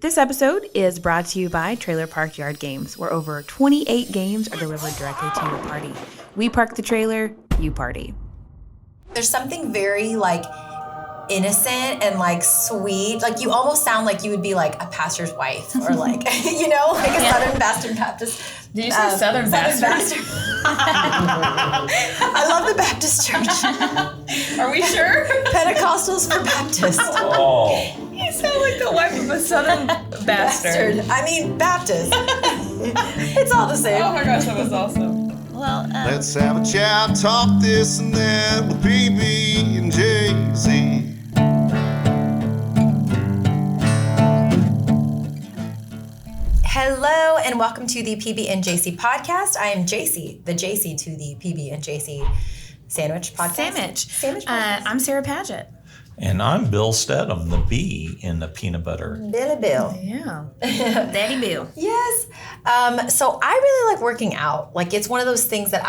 This episode is brought to you by Trailer Park Yard Games, where over 28 games are delivered directly to your party. We park the trailer, you party. There's something very innocent and sweet. You almost sound like you would be a pastor's wife or a Southern Baptist. Did you say Southern Baptist? I love the Baptist church. Are we sure? Pentecostals for Baptists. Oh. You sound like the wife of a Southern bastard. I mean, Baptist. It's all the same. Oh my gosh, that was awesome. Well, Let's have a chat, talk this and that with PB and Jaisy. Hello and welcome to the PB and Jaisy podcast. I am Jaisy, the Jaisy to the PB and Jaisy sandwich podcast. Sandwich podcast. I'm Sarah Paget. And I'm Bill Stedham, the B in the peanut butter. Billy Bill. Yeah. Daddy Bill. Yes. So I really like working out. It's one of those things that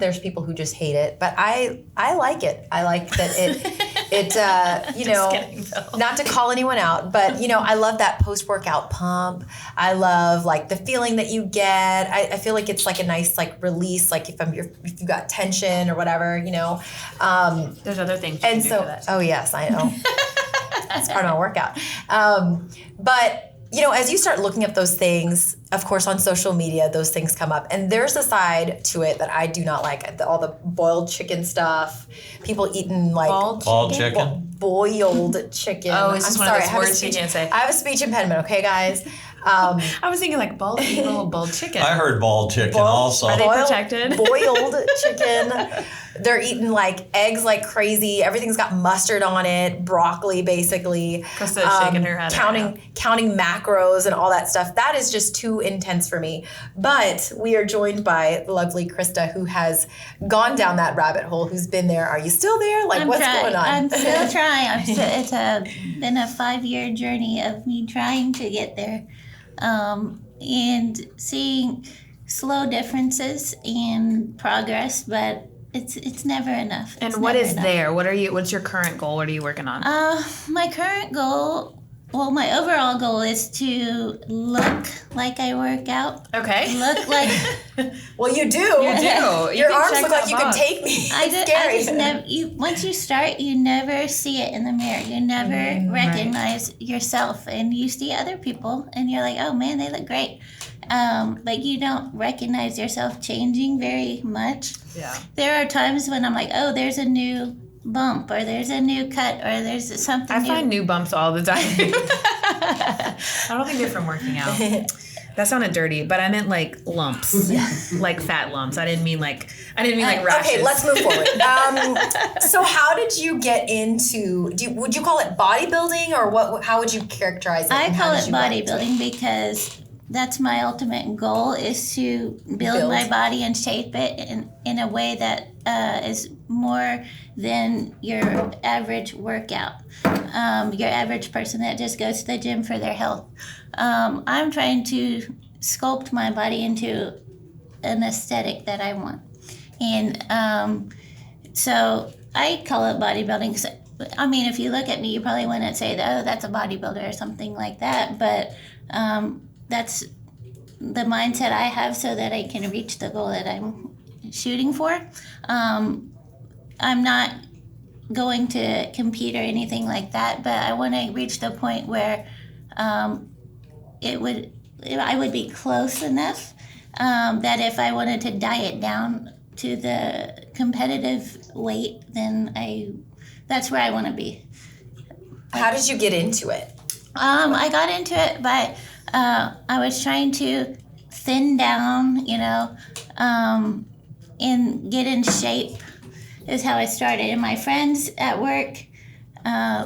there's people who just hate it, but I like it. I like that it Just kidding, Bill. Not to call anyone out, but I love that post-workout pump. I love the feeling that you get. I feel like it's a nice release, if you got tension or whatever, There's other things you can do for that. Oh yes, I know. That's part of my workout. But as you start looking at those things, of course, on social media, those things come up. And there's a side to it that I do not like. All the boiled chicken stuff, people eating Boiled chicken? Boiled chicken. Oh, it's just one of those words you can't say. I have a speech impediment, okay, guys? I was thinking bald eagle, boiled chicken. I heard bald chicken also. Are they protected? Boiled chicken. They're eating eggs like crazy. Everything's got mustard on it, broccoli basically. Krista's shaking her head. Counting macros and all that stuff. That is just too intense for me. But we are joined by the lovely Crista, who has gone down that rabbit hole, who's been there. Are you still there? What's going on? I'm still trying. It's been a 5-year journey of me trying to get there. And seeing slow differences and progress, but it's never enough. And what is there? What's your current goal? What are you working on? My current goal, my overall goal is to look like I work out. Okay. Look like... Well, you do. You do. Your arms look like you could take me. It's scary. I just never, once you start, you never see it in the mirror. You never recognize yourself, and you see other people, and you're like, oh man, they look great. You don't recognize yourself changing very much. Yeah. There are times when I'm like, oh, there's a new bump, or there's a new cut, or there's something I find new bumps all the time. I don't think they're from working out. That sounded dirty, but I meant lumps, like fat lumps. I didn't mean rashes. Okay, let's move forward. So how did you get into, would you call it bodybuilding, or what? How would you characterize it? I call it bodybuilding because that's my ultimate goal, is to build my body and shape it in a way that is more than your average workout, your average person that just goes to the gym for their health. I'm trying to sculpt my body into an aesthetic that I want. And so I call it bodybuilding. So, if you look at me, you probably wouldn't say, oh, that's a bodybuilder or something like that. But that's the mindset I have so that I can reach the goal that I'm shooting for. I'm not going to compete or anything like that, but I want to reach the point where I would be close enough that if I wanted to diet down to the competitive weight, then that's where I want to be. How did you get into it? I got into it by I was trying to thin down, and get in shape is how I started. And my friends at work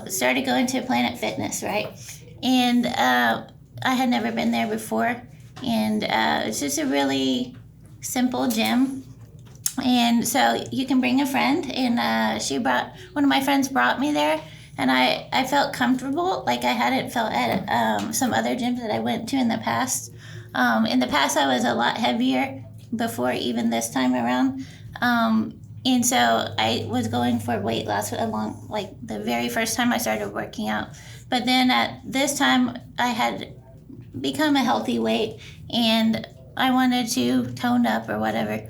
started going to Planet Fitness, right? And I had never been there before. And it's just a really simple gym. And so you can bring a friend. And one of my friends brought me there. And I felt comfortable, like I hadn't felt at some other gyms that I went to in the past. In the past, I was a lot heavier before even this time around. And so I was going for weight loss along, like the very first time I started working out. But then at this time, I had become a healthy weight and I wanted to tone up or whatever.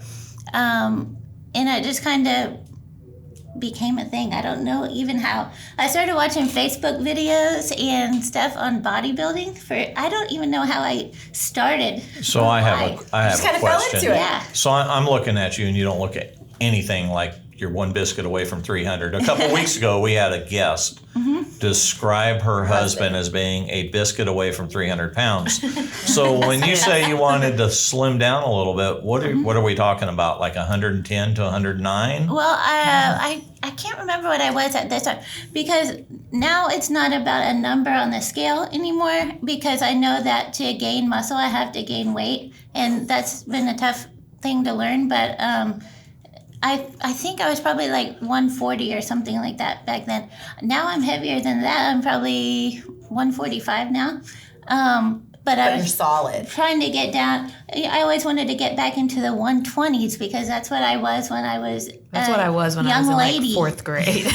And I just kind of became a thing. I don't know even how. I started watching Facebook videos and stuff on bodybuilding. I don't even know how I started. So I have Just a kind of fell question. into it. Yeah. So I'm looking at you, and you don't look at anything like you're one biscuit away from 300. A couple weeks ago, we had a guest describe her husband as being a biscuit away from 300 pounds. So when you say you wanted to slim down a little bit, what are we talking about? Like 110 to 109? Well, I can't remember what I was at this time because now it's not about a number on the scale anymore because I know that to gain muscle, I have to gain weight. And that's been a tough thing to learn. But I think I was probably like 140 or something like that back then. Now I'm heavier than that. I'm probably 145 now. But I You're was solid. trying to get down. I always wanted to get back into the 120s because that's what I was when I was That's what I was when I was in like fourth grade.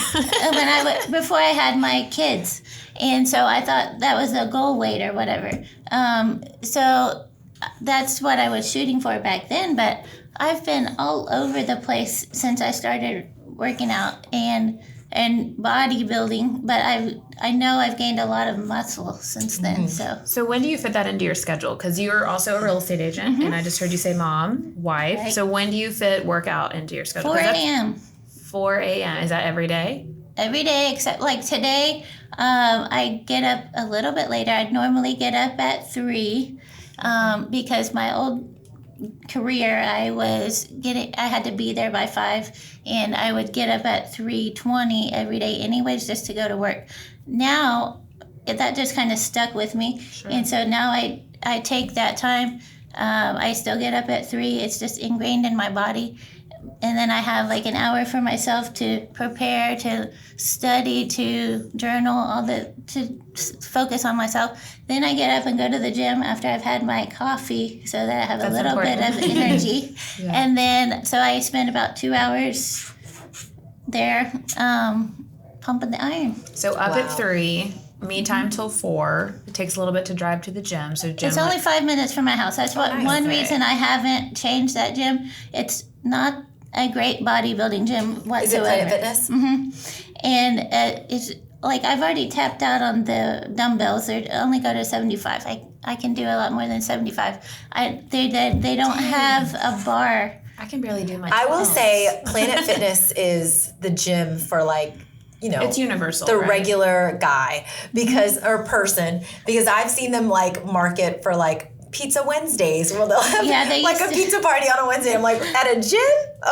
Before I had my kids. And so I thought that was a goal weight or whatever. So that's what I was shooting for back then. But I've been all over the place since I started working out and bodybuilding, but I know I've gained a lot of muscle since then. So when do you fit that into your schedule? Because you're also a real estate agent, and I just heard you say mom, wife. Right. So when do you fit workout into your schedule? 4 a.m. 4 a.m. Is that every day? Every day except like today. I get up a little bit later. I'd normally get up at 3 because my old career I had to be there by 5 and I would get up at 3:20 every day anyways just to go to work. Now that just kind of stuck with me. Sure. And so now I take that time. I still get up at 3. It's just ingrained in my body. And then I have like an hour for myself to prepare, to study, to journal, to focus on myself. Then I get up and go to the gym after I've had my coffee so that I have a little bit of energy. Yeah. And then, so I spend about 2 hours there pumping the iron. So up at 3, me time till 4. It takes a little bit to drive to the gym. So gym it's only 5 minutes from my house. That's one reason I haven't changed that gym. It's not a great bodybuilding gym whatsoever. Is it Planet Fitness? Mm-hmm. And it's like I've already tapped out on the dumbbells. They only go to 75. I can do a lot more than 75. They don't have a bar. I can barely do my I will say Planet Fitness is the gym for like, you know, it's universal, the right? regular guy or person, because I've seen them like market for like Pizza Wednesdays where they'll have like a pizza party on a Wednesday. I'm like, at a gym?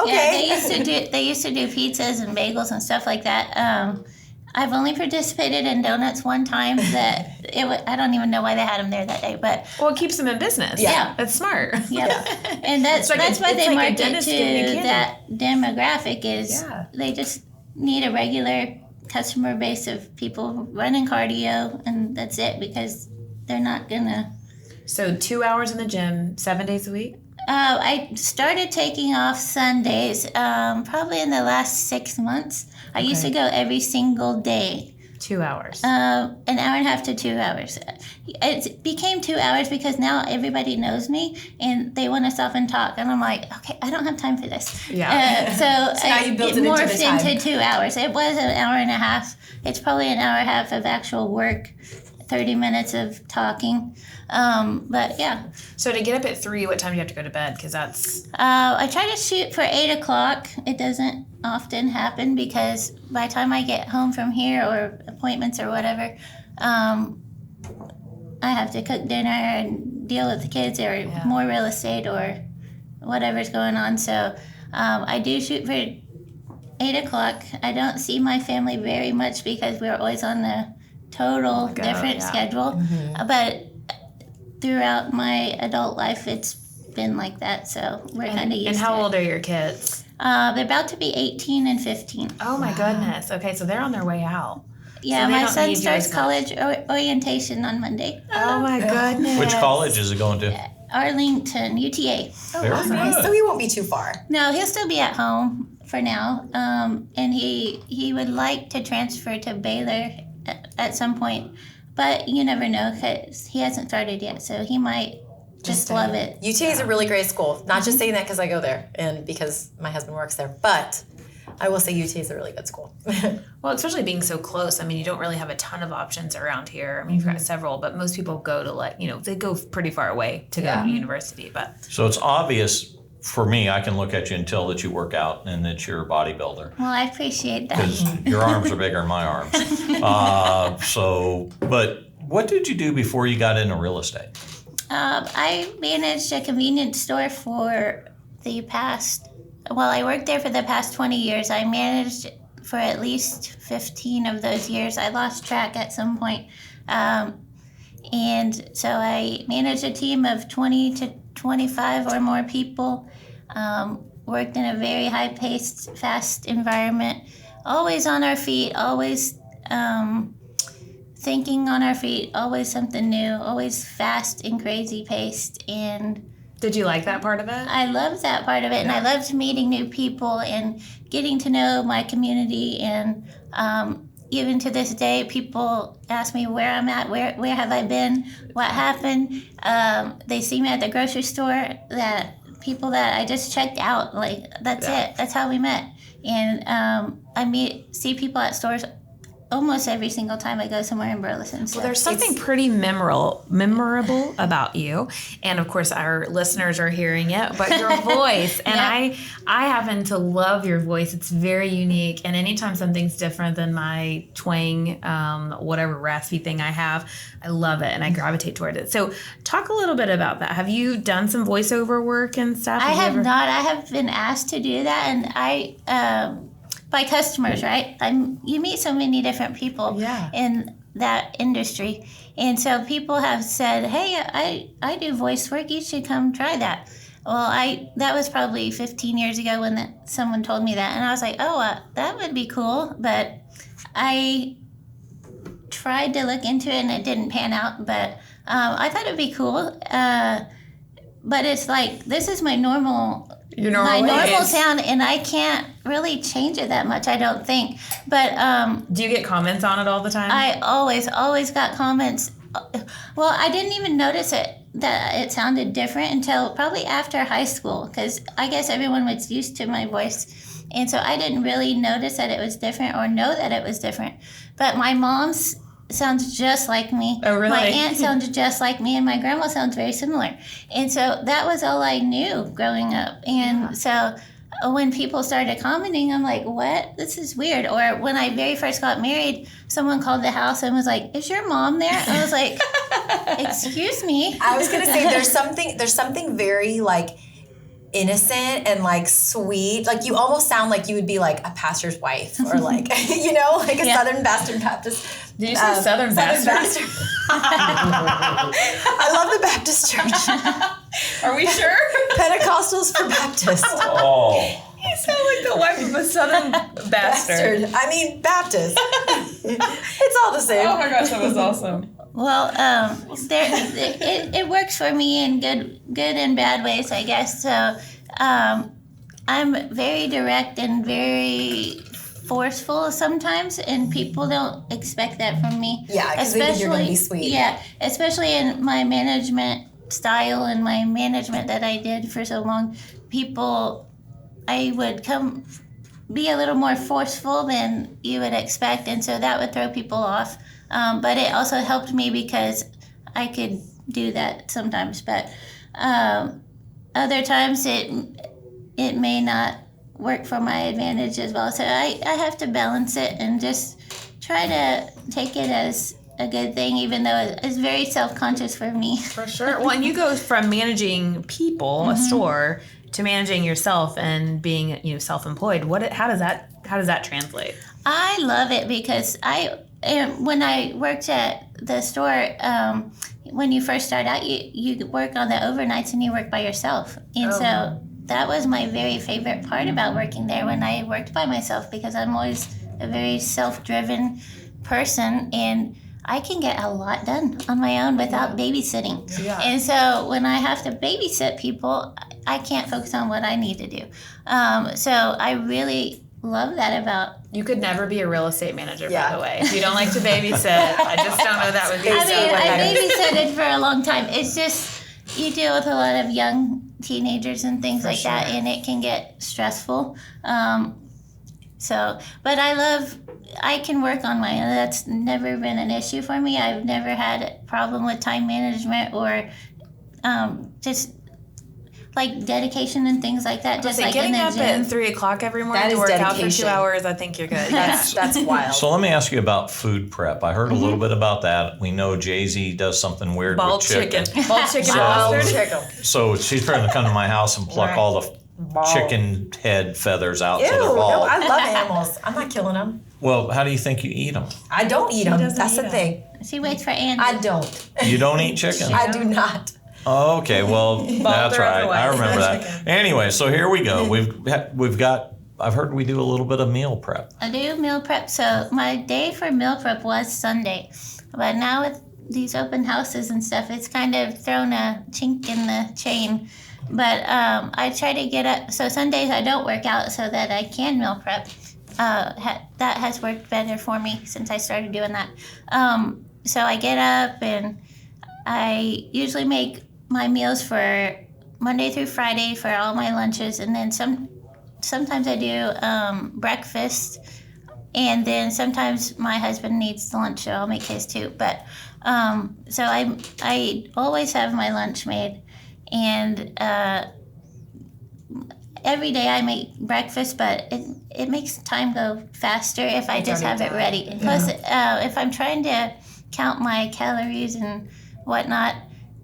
Okay. Yeah, they used to do pizzas and bagels and stuff like that. I've only participated in donuts one time. I don't even know why they had them there that day, but it keeps them in business. Yeah, that's smart. Yeah, and that's why they market to that demographic is they just need a regular customer base of people running cardio, and that's it because they're not gonna. So 2 hours in the gym, 7 days a week? I started taking off Sundays probably in the last 6 months. I used to go every single day. 2 hours. An hour and a half to 2 hours. It became 2 hours because now everybody knows me and they want to stop and talk. And I'm like, okay, I don't have time for this. Yeah. So now you built it morphed into 2 hours. It was an hour and a half. It's probably an hour and a half of actual work, 30 minutes of talking. But yeah. So to get up at 3, what time do you have to go to bed? Because that's... I try to shoot for 8 o'clock. It doesn't often happen because by the time I get home from here or appointments or whatever, I have to cook dinner and deal with the kids or more real estate or whatever's going on. So I do shoot for 8 o'clock. I don't see my family very much because we're always on the total different schedule. Mm-hmm. But throughout my adult life, it's been like that, so we're kind of used to it. And how old are your kids? They're about to be 18 and 15. Oh, my goodness. Okay, so they're on their way out. Yeah, so my son starts college orientation on Monday. Oh, my goodness. Which college is it going to? Arlington, UTA. Very nice. So he won't be too far. No, he'll still be at home for now, and he would like to transfer to Baylor at some point, but you never know because he hasn't started yet, so he might just love it. UT is a really great school. Not just saying that because I go there and because my husband works there, but I will say UT is a really good school. Well, especially being so close. I mean, you don't really have a ton of options around here. I mean, you've got several, but most people go to they go pretty far away to go to university. But So it's obvious for me, I can look at you and tell that you work out and that you're a bodybuilder. Well, I appreciate that. Because your arms are bigger than my arms. But what did you do before you got into real estate? I managed a convenience store for I worked there for the past 20 years. I managed for at least 15 of those years. I lost track at some point. And so I managed a team of 20 to 25 or more people, worked in a very high-paced, fast environment, always on our feet, always thinking on our feet, always something new, always fast and crazy paced. And did you like that part of it? I loved that part of it, and I loved meeting new people and getting to know my community. And even to this day, people ask me where I'm at, where have I been, what happened. They see me at the grocery store, that people that I just checked out, like that's it. That's how we met. And I see people at stores almost every single time I go somewhere in Burleson. So well, there's something pretty memorable about you, and of course our listeners are hearing it. But your voice, and I happen to love your voice. It's very unique, and anytime something's different than my twang, whatever raspy thing I have, I love it and I gravitate toward it. So, talk a little bit about that. Have you done some voiceover work and stuff? I have not. I have been asked to do that, and I. By customers, right? You meet so many different people in that industry. And so people have said, hey, I do voice work. You should come try that. Well, that was probably 15 years ago when someone told me that. And I was like, that would be cool. But I tried to look into it and it didn't pan out. But I thought it'd be cool. But it's like, this is my normal sound, and I can't really change it that much, I don't think. But do you get comments on it all the time? I always got comments. Well, I didn't even notice that it sounded different until probably after high school, because I guess everyone was used to my voice, and so I didn't really notice that it was different or know that it was different. But my mom's sounds just like me. Oh, really? My aunt sounds just like me, and my grandma sounds very similar. And so that was all I knew growing up. And so when people started commenting, I'm like, what? This is weird. Or when I very first got married, someone called the house and was like, is your mom there? I was like, excuse me. I was going to say there's something very like innocent and like sweet. Like you almost sound like you would be like a pastor's wife or like, like a Southern Baptist. Did you say Southern Baptist? I love the Baptist church. Are we sure? Pentecostals for Baptists. Oh. You sound like the wife of a Southern bastard. I mean, Baptist. It's all the same. Oh my gosh, that was awesome. Well, it works for me in good and bad ways, I guess. So I'm very direct and very forceful sometimes, and people don't expect that from me. Yeah, because they think you're going to be sweet. Yeah, especially in my management style and my management that I did for so long. I would be a little more forceful than you would expect, and so that would throw people off. But it also helped me because I could do that sometimes. But other times it may not work for my advantage as well. So I have to balance it and just try to take it as a good thing, even though it's very self-conscious for me. For sure. Well, and you go from managing people, a store, to managing yourself and being, self-employed. How does that translate? I love it because when I worked at the store, when you first start out, you work on the overnights and you work by yourself. And so that was my very favorite part about working there when I worked by myself, because I'm always a very self-driven person and I can get a lot done on my own without babysitting. Yeah. And so when I have to babysit people, I can't focus on what I need to do. So I really love that about. You could never be a real estate manager, Yeah. by the way. If you don't like to babysit, I just don't know that would be. I mean, I better. babysitted for a long time. It's just you deal with a lot of young teenagers and things like that, and it can get stressful. But I can work on my own. That's never been an issue for me. I've never had a problem with time management or just like dedication and things like that. Just like getting in the up gym. at 3:00 every morning That to is work out for 2 dedication. hours, I think you're good. That's wild. So let me ask you about food prep. I heard a little bit about that. We know Jaisy does something weird Bald with chicken. Bald chicken So- and mustard. Chicken. So she's trying to come to my house and pluck Right. all the chicken head feathers out Ew, so they're no, bald. I love animals. I'm not killing them. Well, how do you think you eat them? I don't eat them. doesn't That's eat the 'em. thing. She waits for Andy. I don't. You don't eat chicken? I do not. Oh, okay, well, that's or right. I otherwise. remember that. Anyway, so here we go. We've got, I've heard we do a little bit of meal prep. I do meal prep. So my day for meal prep was Sunday. But now with these open houses and stuff, it's kind of thrown a chink in the chain. But I try to get up. So Sundays I don't work out so that I can meal prep. That has worked better for me since I started doing that. So I get up and I usually make my meals for Monday through Friday for all my lunches, and then sometimes I do breakfast, and then sometimes my husband needs lunch, so I'll make his too. But so I always have my lunch made, and every day I make breakfast, but it makes time go faster if I just have it ready. Plus, if I'm trying to count my calories and whatnot,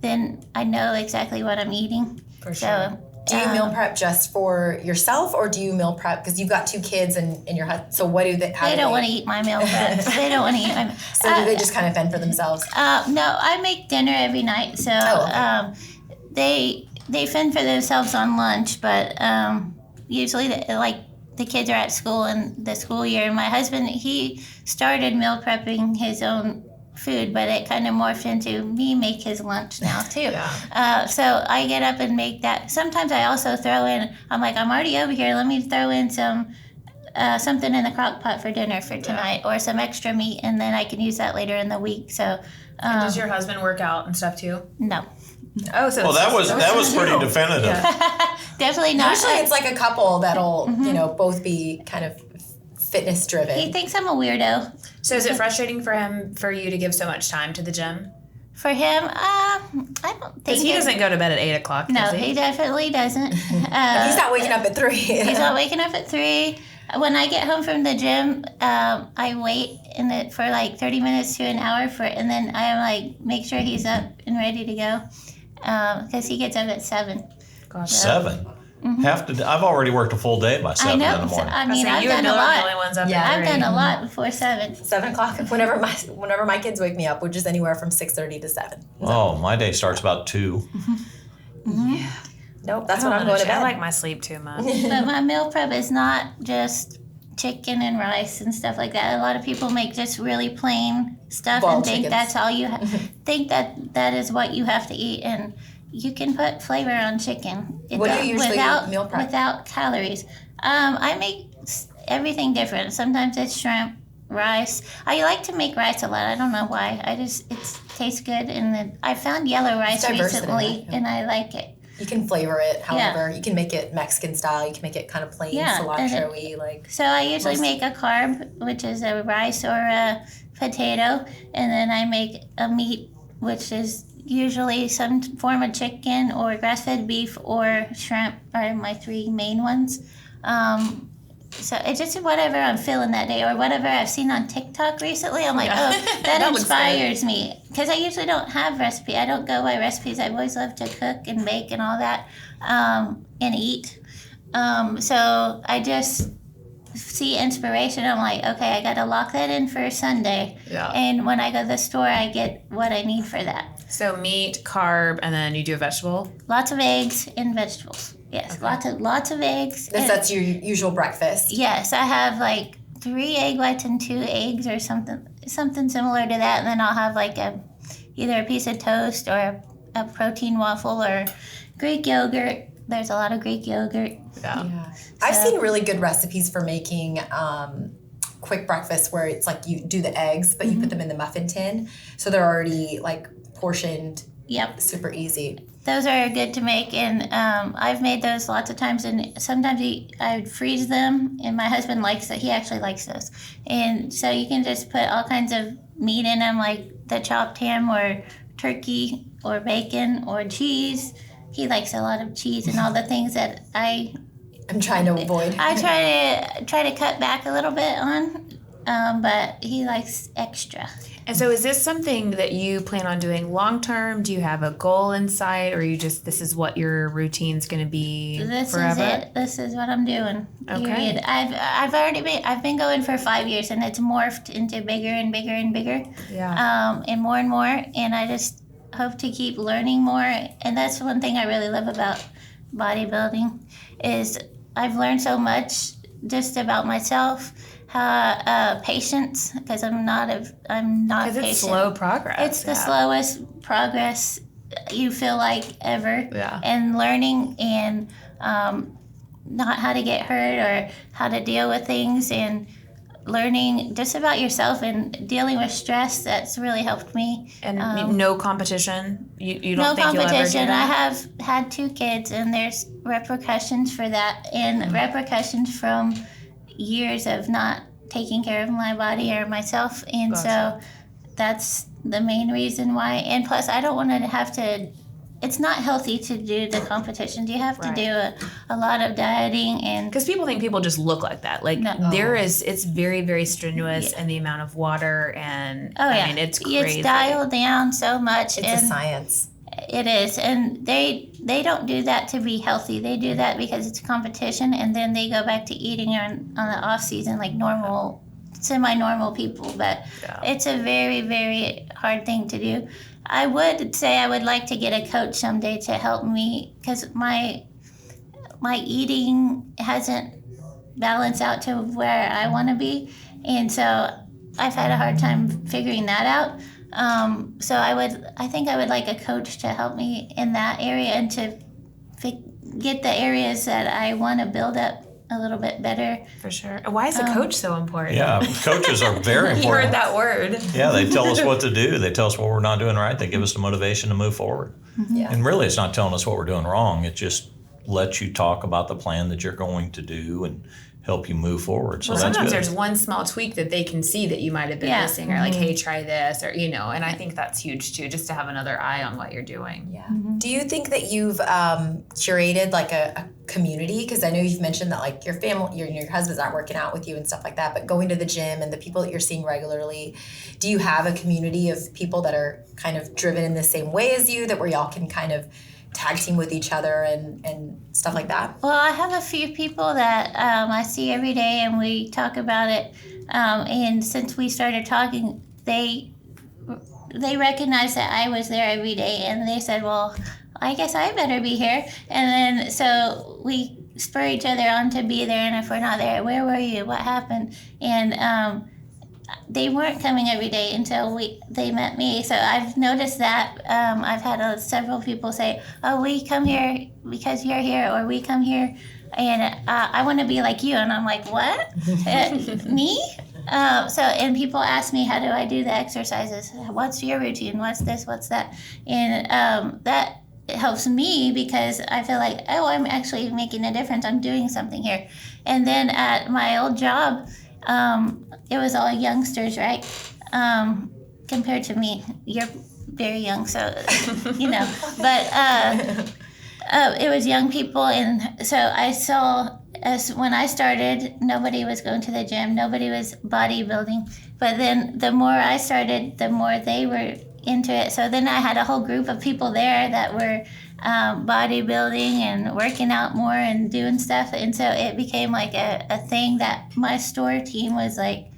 then I know exactly what I'm eating. For sure. Do you meal prep just for yourself, or do you meal prep because you've got 2 kids and your husband? So what do they? They don't want to eat my meal prep. They don't want to eat my. So do they just kind of fend for themselves? No, I make dinner every night, so they fend for themselves on lunch. But usually, the kids are at school in the school year, and my husband, he started meal prepping his own food, but it kind of morphed into me make his lunch now too. So I get up and make that. Sometimes I also throw in, I'm like, I'm already over here, let me throw in some something in the crock pot for dinner for tonight, or some extra meat, and then I can use that later in the week. So And does your husband work out and stuff too? no, Oh, so Well, that was pretty definitive. definitely not. Usually it's like a couple that'll, both be kind of fitness driven. He thinks I'm a weirdo. So is it frustrating for you to give so much time to the gym? For him, I don't think Because he doesn't go to bed at 8:00. No, does he definitely doesn't. He's not waking up at 3. He's not waking up at 3. When I get home from the gym, I wait for like 30 minutes to an hour and then I make sure he's up and ready to go because he gets up at 7. Gosh. 7? I've already worked a full day by 7 I in know. the morning. I mean, I've you and done a Miller are the only lot. ones up Yeah, at I've 3. done a lot before 7. 7 o'clock. Whenever my kids wake me up, which is anywhere from 6:30 to 7. Oh, my day starts about 2. Nope, that's I when I'm going to bed. I like my sleep too much. But my meal prep is not just chicken and rice and stuff like that. A lot of people make just really plain stuff Boiled and think chickens. that's all you think that is what you have to eat, and you can put flavor on chicken. What do you usually without meal prep? without calories? I make everything different. Sometimes it's shrimp, rice. I like to make rice a lot. I don't know why. It tastes good, and I found yellow rice diversity, recently, right? Yeah. and I like it. You can flavor it however. You can make it Mexican style. You can make it kind of plain Yeah, and cilantro-y. So I usually make a carb, which is a rice or a potato, and then I make a meat, which is usually some form of chicken or grass-fed beef or shrimp are my 3 main ones. So it's just whatever I'm feeling that day or whatever I've seen on TikTok recently. I'm like, oh, that That looks inspires me. Because I usually don't have recipe. I don't go by recipes. I've always loved to cook and bake and all that and eat. So I just see inspiration. I'm like, okay, I got to lock that in for Sunday. Yeah. And when I go to the store, I get what I need for that. So meat, carb, and then you do a vegetable? Lots of eggs and vegetables. Yes, lots of eggs. And- That's your usual breakfast. Yes, I have like 3 egg whites and 2 eggs or something similar to that, and then I'll have like either a piece of toast or a protein waffle or Greek yogurt There's a lot of Greek yogurt. Yeah. I've seen really good recipes for making quick breakfast where it's like you do the eggs, but you put them in the muffin tin. So they're already like portioned. Yep. Super easy. Those are good to make, and I've made those lots of times, and sometimes I would freeze them, and my husband likes it. He actually likes those. And so you can just put all kinds of meat in them, like the chopped ham or turkey or bacon or cheese. He likes a lot of cheese and all the things that I'm trying to avoid. I try to cut back a little bit on, but he likes extra. And so is this something that you plan on doing long term? Do you have a goal in sight, or you just, this is what your routine's going to be forever? Is it. This is what I'm doing. Okay. Period. I've been going for 5 years, and it's morphed into bigger and bigger and bigger. Yeah. And more, and I just hope to keep learning more. And that's one thing I really love about bodybuilding is I've learned so much just about myself. Patience, because I'm not patient. Because it's slow progress. It's the slowest progress you feel like ever. Yeah. And learning and not how to get hurt or how to deal with things, and learning just about yourself and dealing with stress. That's really helped me. And no competition? You don't no think you'll ever do competition. that? I have had 2 kids, and there's repercussions for that, and repercussions from years of not taking care of my body or myself, and Gotcha. so that's the main reason why. And plus, I don't want to have to. It's not healthy to do the competitions. You have to do a lot of dieting, and because people think people just look like that. Like it's very, very strenuous, and the amount of water and I mean, it's crazy. It's dialed down so much. It's a science. It is, and they don't do that to be healthy. They do that because it's a competition, and then they go back to eating on the off season like normal, semi-normal people. But it's a very, very hard thing to do. I would say I would like to get a coach someday to help me, because my eating hasn't balanced out to where I want to be, and so I've had a hard time figuring that out. So I think I would like a coach to help me in that area, and to get the areas that I want to build up a little bit better. For sure. Why is a coach so important? Yeah, coaches are very important. You heard that word. Yeah, they tell us what to do. They tell us what we're not doing right. They give us the motivation to move forward. Yeah. And really, it's not telling us what we're doing wrong. It just lets you talk about the plan that you're going to do and help you move forward. So well, that's sometimes good. there's one small tweak that they can see that you might have been missing, or like, hey, try this, or and I think that's huge too, just to have another eye on what you're doing. Yeah. Do you think that you've curated like a community? Because I know you've mentioned that like your family, your husband's not working out with you and stuff like that, but going to the gym and the people that you're seeing regularly, do you have a community of people that are kind of driven in the same way as you, that where y'all can kind of tag team with each other and stuff like that? Well, I have a few people that I see every day, and we talk about it. And since we started talking, they recognized that I was there every day, and they said, well, I guess I better be here. And then so we spur each other on to be there, and if we're not there, where were you? What happened? And they weren't coming every day until they met me. So I've noticed that. I've had several people say, oh, we come here because you're here, or we come here and I want to be like you. And I'm like, what? Me? And people ask me, how do I do the exercises? What's your routine? What's this? What's that? And that helps me, because I feel like, oh, I'm actually making a difference. I'm doing something here. And then at my old job, it was all youngsters, right? Compared to me, you're very young, so But it was young people, and so I saw, as when I started, nobody was going to the gym, nobody was bodybuilding. But then the more I started, the more they were into it. So then I had a whole group of people there that were bodybuilding and working out more and doing stuff, and so it became like a thing that my store team was like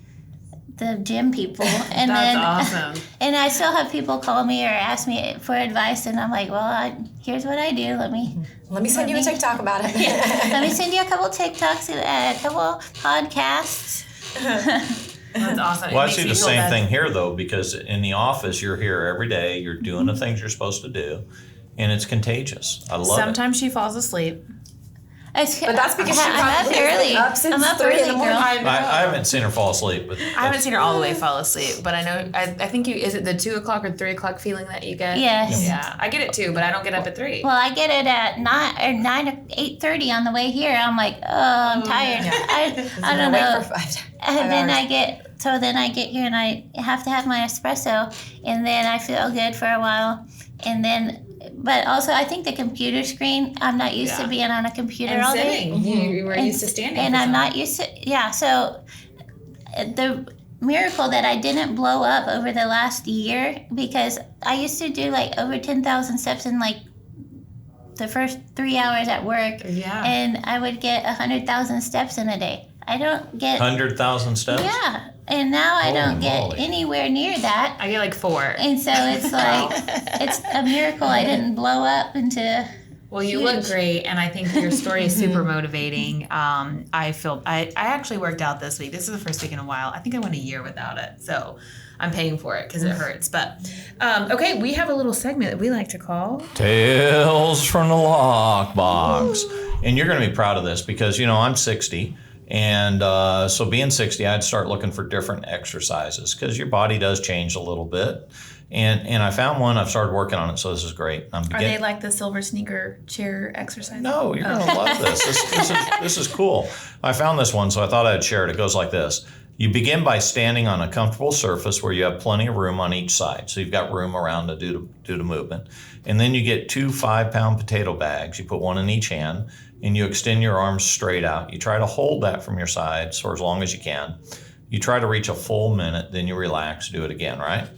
the gym people. And That's then, awesome. And I still have people call me or ask me for advice, and I'm like, well, here's what I do. Let me send you a TikTok about it. Let me send you a couple TikToks, a couple podcasts. That's awesome. Well, I see the same thing here, though, because in the office, you're here every day. You're doing the things you're supposed to do. and it's contagious. I love it. Sometimes she falls asleep. But that's because I'm up probably early. up since I'm up 3 in early, the morning. girl. I haven't seen her fall asleep, but I haven't seen her all the way fall asleep, but I know. I think is it the 2 o'clock or 3 o'clock feeling that you get? Yes. Yeah, I get it too, but I don't get up at 3. Well, I get it at 8:30 on the way here. I'm like, oh, I'm tired. I don't know. Wait for 5 And then hours. I get here and I have to have my espresso, and then I feel good for a while, and then. But also, I think the computer screen. I'm not used to being on a computer And all day. sitting, you were used to standing. And for I'm some. not used to, so the miracle that I didn't blow up over the last year, because I used to do like over 10,000 steps in like the first 3 hours at work. Yeah. And I would get 100,000 steps in a day. I don't get, 100,000 steps. yeah. And now I Holy don't get moly. anywhere near that. I get like 4. And so it's like, it's a miracle I didn't blow up into. Well, you look great, and I think your story is super motivating. I actually worked out this week. This is the first week in a while. I think I went a year without it, so I'm paying for it because it hurts. But okay, we have a little segment that we like to call Tales from the Lockbox. And you're going to be proud of this because, I'm 60. And so being 60, I'd start looking for different exercises because your body does change a little bit. And I found one. I've started working on it, so this is great. Are they like the silver sneaker chair exercise? No, you're going to love this. This is cool. I found this one, so I thought I'd share it. It goes like this. You begin by standing on a comfortable surface where you have plenty of room on each side. So you've got room around to do the movement. And then you get 2 5-pound potato bags. You put one in each hand, and you extend your arms straight out. You try to hold that from your sides for as long as you can. You try to reach a full minute, then you relax, do it again, right?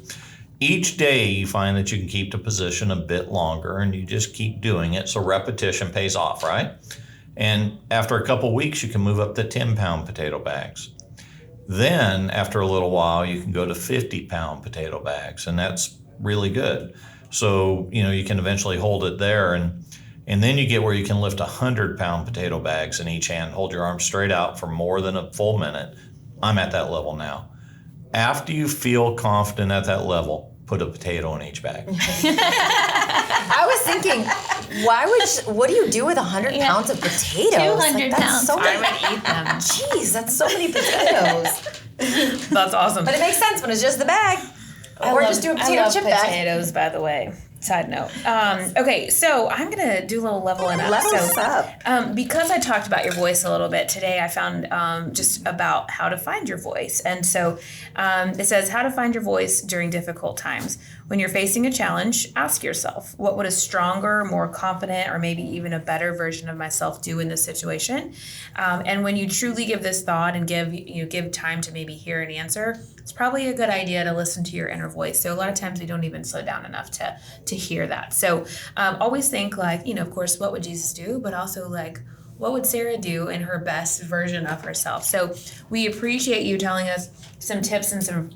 Each day you find that you can keep the position a bit longer, and you just keep doing it, so repetition pays off, right? And after a couple weeks, you can move up to 10-pound potato bags. Then, after a little while, you can go to 50-pound potato bags, and that's really good. So, you can eventually hold it there, and then you get where you can lift 100-pound potato bags in each hand, hold your arms straight out for more than a full minute. I'm at that level now. After you feel confident at that level, put a potato in each bag. I was thinking, what do you do with 100 pounds of potatoes? 200 that's pounds. So I many, would eat them. jeez, that's so many potatoes. That's awesome. But it makes sense when it's just the bag. Or just do a potato chip bag. potatoes, by the way. Side note. Okay, so I'm gonna do a little leveling up. Level us So, up. because I talked about your voice a little bit today, I found just about how to find your voice. And so it says how to find your voice during difficult times. When you're facing a challenge, ask yourself, what would a stronger, more confident, or maybe even a better version of myself do in this situation? And when you truly give this thought and give time to maybe hear an answer, it's probably a good idea to listen to your inner voice. So a lot of times we don't even slow down enough to hear that. So always think like, of course, what would Jesus do? But also like, what would Sarah do in her best version of herself? So we appreciate you telling us some tips and some,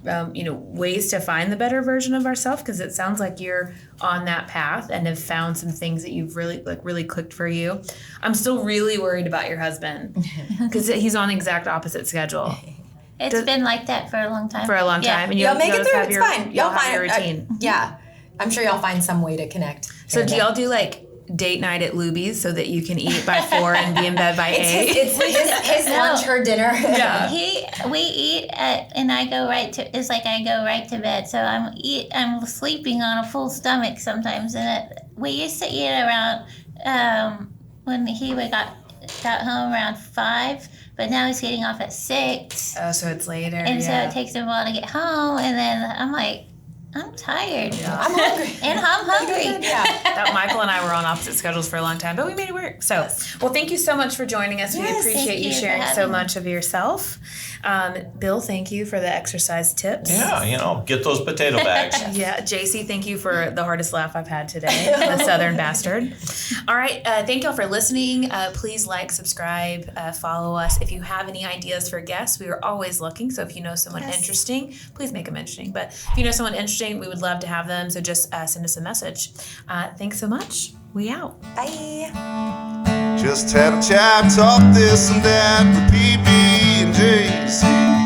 ways to find the better version of ourselves, because it sounds like you're on that path and have found some things that you've really clicked for you. I'm still really worried about your husband because he's on the exact opposite schedule. It's been like that for a long time. For a long time. And Y'all make it through. have It's your, fine. Y'all Y'all have your find routine. yeah. I'm sure y'all find some way to connect. So do y'all do like date night at Luby's so that you can eat by 4 and be in bed by 8? It's his lunch, her dinner. Yeah. We eat and I go right to bed. So I'm sleeping on a full stomach sometimes, and we used to eat around when he got home around 5, but now he's getting off at 6. Oh, so it's later. And so it takes him a while to get home, and then I'm like, I'm tired. Yeah. I'm hungry. And I'm hungry. Yeah. That Michael and I were on opposite schedules for a long time, but we made it work. So, well, thank you so much for joining us. We Yes, appreciate thank you you for sharing having so me. much of yourself. Bill, thank you for the exercise tips. Yeah, get those potato bags. Yeah, Jaisy, thank you for the hardest laugh I've had today, the Southern bastard. All right, thank y'all for listening. Please like, subscribe, follow us. If you have any ideas for guests, we are always looking. So if you know someone interesting, please make them interesting. But if you know someone interesting, we would love to have them. So just send us a message. Thanks so much. We out. Bye. Just had a chat, talk this and that with PB and Jaisy.